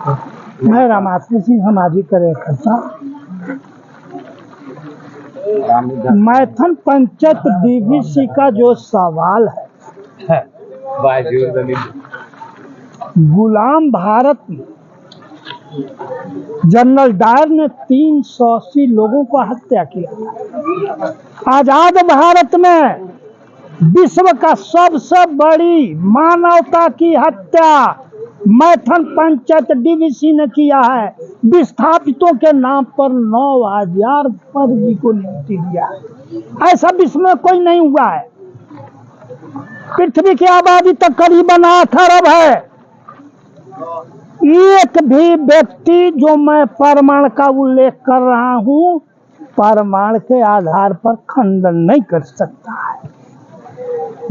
मैं रामाश्री सिंह सामाजिक कार्यकर्ता मैथन पंचायत डीवीसी का जो सवाल है, गुलाम भारत में जनरल डायर ने 380 लोगों को हत्या किया। आजाद भारत में विश्व का सबसे बड़ी मानवता की हत्या मैथन पंचायत डीवीसी ने किया है। विस्थापितों के नाम पर 9000 फर्जी को नियुक्ति दिया है। ऐसा विश्व में कोई नहीं हुआ है। पृथ्वी की आबादी तो करीबन 8 अरब है। एक भी व्यक्ति, जो मैं प्रमाण का उल्लेख कर रहा हूं, प्रमाण के आधार पर खंडन नहीं कर सकता है।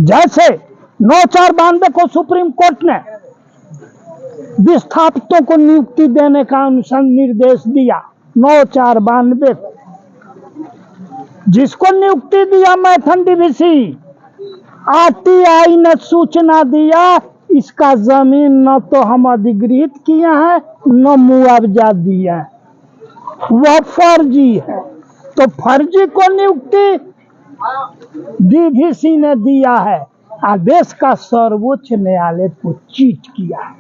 जैसे 9492 को सुप्रीम कोर्ट ने विस्थापितों को नियुक्ति देने का निर्देश दिया, 9492 को, जिसको नियुक्ति दिया मैथन डीवीसी, आरटीआई ने सूचना दिया इसका जमीन न तो हम अधिग्रहित किए हैं न मुआवजा दिया है, वह फर्जी है। तो फर्जी को नियुक्ति डीवीसी ने दिया है। आदेश का सर्वोच्च न्यायालय को चीट किया है।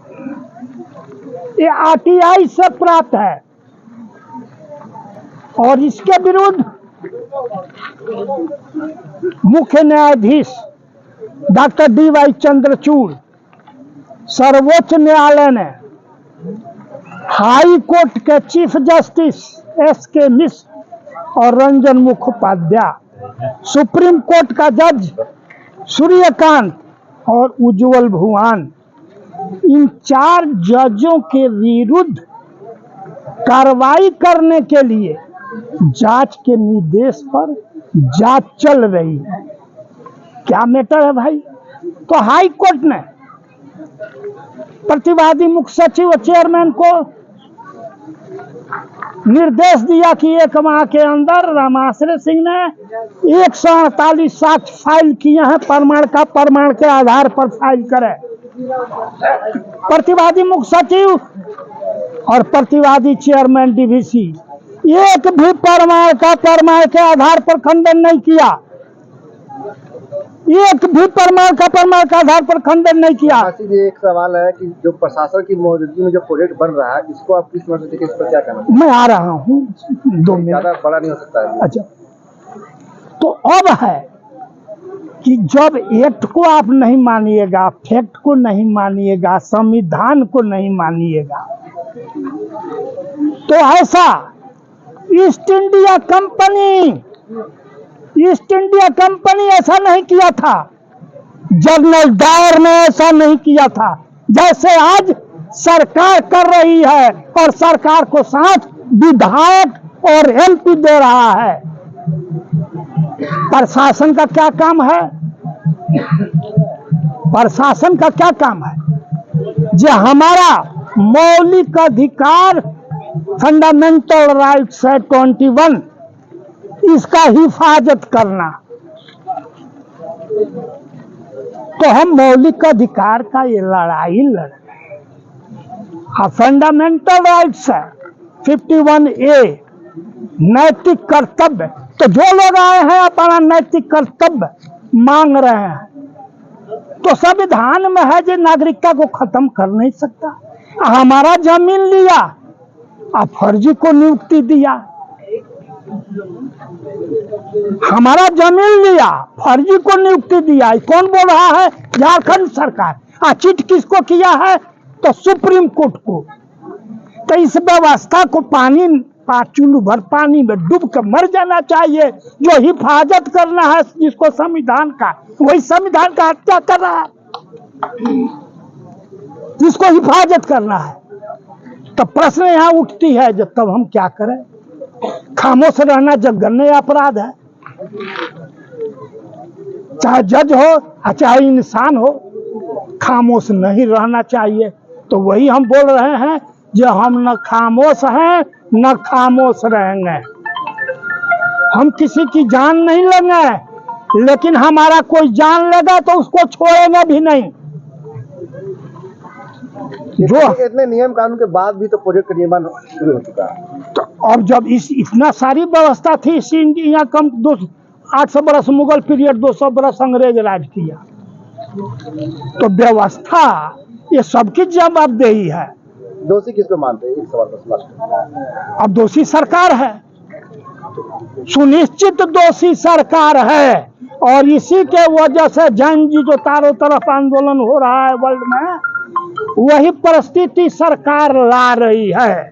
ये आरटीआई से प्राप्त है और इसके विरुद्ध मुख्य न्यायाधीश डॉक्टर DY चंद्रचूड़, सर्वोच्च न्यायालय ने हाई कोर्ट के चीफ जस्टिस SK मिश्र और रंजन मुखोपाध्याय, सुप्रीम कोर्ट का जज सूर्यकांत और उज्जवल भुवन, इन 4 जजों के विरुद्ध कार्रवाई करने के लिए जांच के निर्देश पर जांच चल रही है। क्या मैटर है भाई? तो हाई कोर्ट ने प्रतिवादी मुख्य सचिव और चेयरमैन को निर्देश दिया कि 1 माह के अंदर रामाश्री सिंह ने 148 साक्ष्य फाइल किए हैं, प्रमाण के आधार पर फाइल करें। प्रतिवादी मुख्य सचिव और प्रतिवादी चेयरमैन डीवीसी एक भी प्रमाण के आधार पर खंडन नहीं किया। एक भी प्रमाण के आधार पर खंडन नहीं किया। एक सवाल है कि जो प्रशासन की मौजूदगी में जो प्रोजेक्ट बन रहा है, इसको आप किस नजर से, इस पर क्या कहना? मैं आ रहा हूँ 2 मिनट, ज्यादा बड़ा नहीं हो सकता है। अच्छा, तो अब है कि जब एक्ट को आप नहीं मानिएगा, फैक्ट को नहीं मानिएगा, संविधान को नहीं मानिएगा, तो ऐसा ईस्ट इंडिया कंपनी ऐसा नहीं किया था, जनरल डायर ने ऐसा नहीं किया था जैसे आज सरकार कर रही है, और सरकार को साथ विधायक और MP दे रहा है। प्रशासन का क्या काम है? प्रशासन का क्या काम है? जो हमारा मौलिक अधिकार फंडामेंटल राइट्स है 21, इसका हिफाजत करना। तो हम मौलिक अधिकार का ये लड़ाई लड़ रहे हैं। फंडामेंटल राइट्स है 51A, नैतिक कर्तव्य। तो जो लोग आए हैं अपना नैतिक कर्तव्य मांग रहे हैं, तो संविधान में है जो नागरिकता को खत्म कर नहीं सकता। हमारा जमीन लिया, अब फर्जी को नियुक्ति दिया। हमारा जमीन लिया, फर्जी को नियुक्ति दिया। कौन बोल रहा है? झारखंड सरकार। चिट किसको किया है? तो सुप्रीम कोर्ट को। तो इस व्यवस्था को चुल्लू भर पानी में डूब कर मर जाना चाहिए। जो हिफाजत करना है जिसको संविधान का, वही संविधान का हत्या कर रहा है। जिसको हिफाजत करना है, तो प्रश्न यहाँ उठती है जब तब हम क्या करें? खामोश रहना जघन्य अपराध है। चाहे जज हो चाहे इंसान हो, खामोश नहीं रहना चाहिए। तो वही हम बोल रहे हैं, जो हम न खामोश हैं न खामोश रहेंगे। हम किसी की जान नहीं लेंगे, लेकिन हमारा कोई जान लेगा तो उसको छोड़ेंगे भी नहीं। जो इतने नियम कानून के बाद भी तो प्रोजेक्ट का निर्माण शुरू हो चुका है। तो अब जब इतना सारी व्यवस्था थी, इसी यहाँ कम 800 बरस मुगल पीरियड, 200 बरस अंग्रेज राज किया, तो व्यवस्था ये सबकी जवाबदेही है। दोषी किसको मानते हैं? एक सवाल बस लास्ट। अब दोषी सरकार है, सुनिश्चित दोषी सरकार है, और इसी के वजह से जैन जी जो चारों तरफ आंदोलन हो रहा है वर्ल्ड में, वही परिस्थिति सरकार ला रही है।